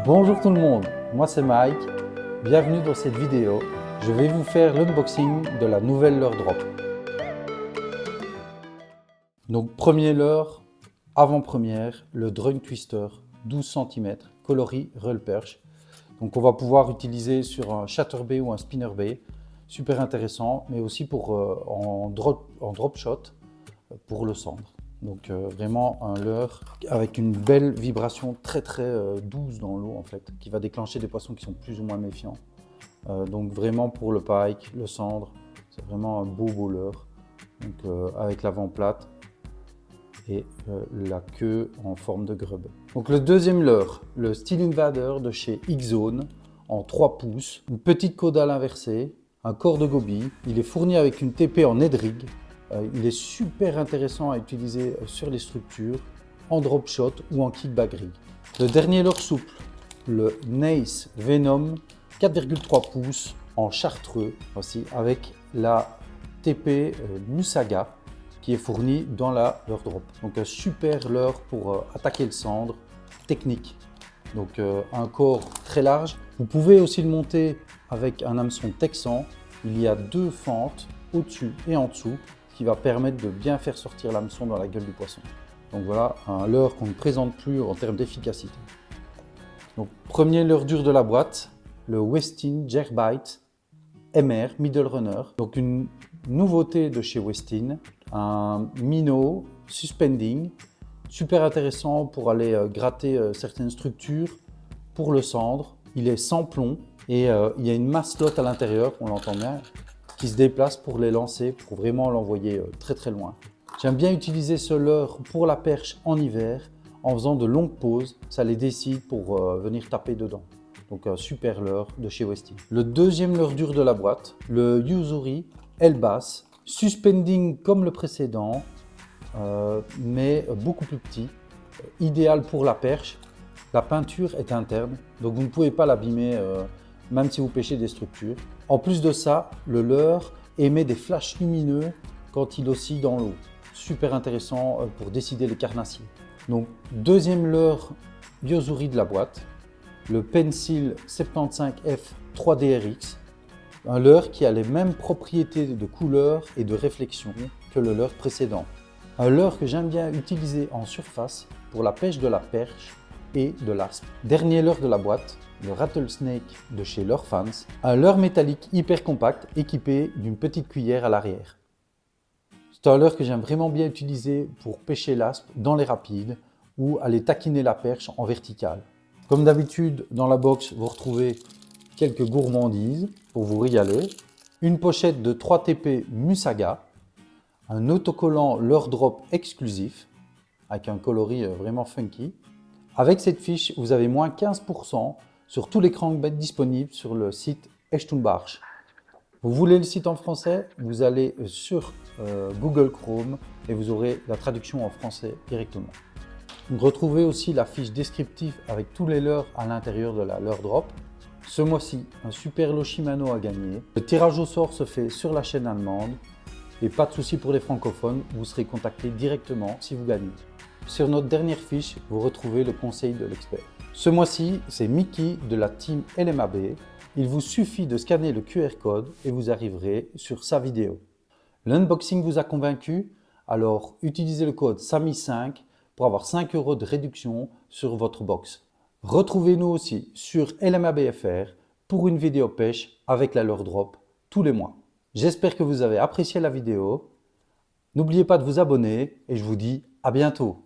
Bonjour tout le monde, moi c'est Mike, bienvenue dans cette vidéo. Je vais vous faire l'unboxing de la nouvelle leurre drop. Donc premier leurre, avant-première, le Drunk Twister 12 cm, coloris Roll Perch. Donc on va pouvoir utiliser sur un chatterbait ou un spinnerbait, super intéressant, mais aussi pour en drop shot pour le cendre. Donc vraiment un leurre avec une belle vibration très douce dans l'eau en fait, qui va déclencher des poissons qui sont plus ou moins méfiants. Donc vraiment pour le pike, le cendre, c'est vraiment un beau leurre. Donc avec l'avant plate et la queue en forme de grub. Donc le deuxième leurre, le Steel Invader de chez X-Zone en 3 pouces, une petite caudale inversée, un corps de goby. Il est fourni avec une TP en head rig. Il est super intéressant à utiliser sur les structures, en drop shot ou en kickback rig. Le dernier leurre souple, le Nace Venom 4,3 pouces en chartreux aussi, avec la TP Musaga qui est fournie dans la leurre drop. Donc un super leurre pour attaquer le cendre, technique. Donc un corps très large. Vous pouvez aussi le monter avec un hameçon texan. Il y a 2 fentes au-dessus et en dessous qui va permettre de bien faire sortir l'hameçon dans la gueule du poisson. Donc voilà un leurre qu'on ne présente plus en termes d'efficacité. Donc premier leurre dur de la boîte, le Westin Jerkbite MR Middle Runner. Donc une nouveauté de chez Westin, un minnow suspending, super intéressant pour aller gratter certaines structures pour le cendre. Il est sans plomb et il y a une masse slot à l'intérieur, on l'entend bien, qui se déplace pour les lancer, pour vraiment l'envoyer très loin. J'aime bien utiliser ce leurre pour la perche en hiver, en faisant de longues pauses, ça les décide pour venir taper dedans. Donc un super leurre de chez Westin. Le deuxième leurre dur de la boîte, le Yo-Zuri Elbass, suspending comme le précédent, mais beaucoup plus petit, idéal pour la perche. La peinture est interne, donc vous ne pouvez pas l'abîmer même si vous pêchez des structures. En plus de ça, le leurre émet des flashs lumineux quand il oscille dans l'eau. Super intéressant pour décider les carnassiers. Donc deuxième leurre Yo-Zuri de la boîte, le Pencil 75F 3DRX, un leurre qui a les mêmes propriétés de couleur et de réflexion que le leurre précédent. Un leurre que j'aime bien utiliser en surface pour la pêche de la perche et de l'aspe. Dernier leurre de la boîte, le Rattlesnake de chez Leurre Fans, un leurre métallique hyper compact équipé d'une petite cuillère à l'arrière. C'est un leurre que j'aime vraiment bien utiliser pour pêcher l'aspe dans les rapides ou aller taquiner la perche en verticale. Comme d'habitude, dans la box, vous retrouvez quelques gourmandises pour vous régaler, une pochette de 3 TP Musaga, un autocollant leurre drop exclusif avec un coloris vraiment funky. Avec cette fiche, vous avez moins 15% sur tous les crankbaits disponibles sur le site Echtunbarsch. Vous voulez le site en français, vous allez sur Google Chrome et vous aurez la traduction en français directement. Vous retrouvez aussi la fiche descriptive avec tous les leurres à l'intérieur de la leurre drop. Ce mois-ci, un super lot Shimano à gagner. Le tirage au sort se fait sur la chaîne allemande et pas de souci pour les francophones, vous serez contacté directement si vous gagnez. Sur notre dernière fiche, vous retrouvez le conseil de l'expert. Ce mois-ci, c'est Mickey de la team LMAB. Il vous suffit de scanner le QR code et vous arriverez sur sa vidéo. L'unboxing vous a convaincu? Alors utilisez le code SAMI5 pour avoir 5 € de réduction sur votre box. Retrouvez-nous aussi sur LMABFR pour une vidéo pêche avec la leurre drop tous les mois. J'espère que vous avez apprécié la vidéo. N'oubliez pas de vous abonner et je vous dis à bientôt.